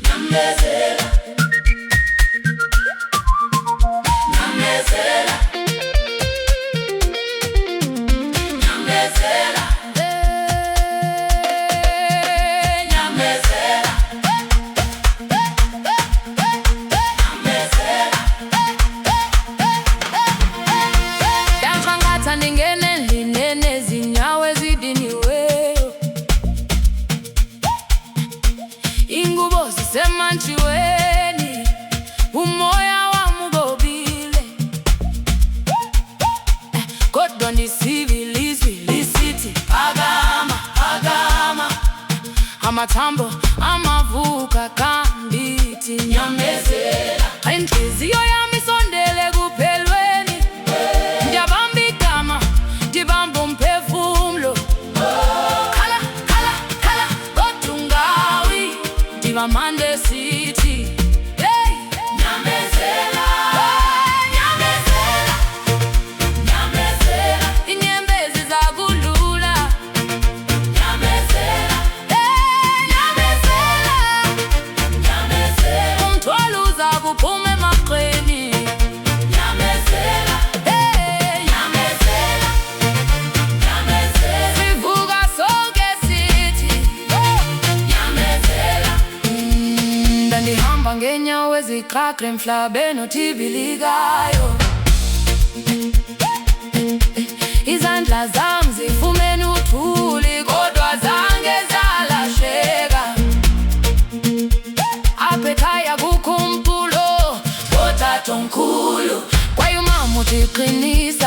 Nyamezela, nyamezela, nyamezela, nyamezela, nyamezela. Yanqanqatha ndingene ndinene zinyawo ezidiniweyo, ingubo zisemantshiweni, umoya wami ubobile. Kodwa ndisiva ilizwi lisithi phakama, phakama. Amathambo amavuka kandithi nyamezela. Inhliziyo yami isondele kuphelweni, ndiyabamba igama, ndibamba umphefumlo. Khala, khala, khala, kodwa ungawi, ndibamande sithi hey, Nyamezela, nyamezela, nyamezela, inyembezi zakudlula. nyamezela, Hey, nyamezela, nyamezela, umthwalo uza kuphuma emaqweni. nyamezela, Hey, nyamezela, nyamezela, sivuka sonke sithi nyamezela. ndandihamba ngeenyawo eziqhaqha emhlabeni othibilikayo. Izandla zami zifumene uthuli, kodwa zange zalahleka. Apha ekhaya kukho umculo, Otatomkhulu, kwaye umama uthi qinisa.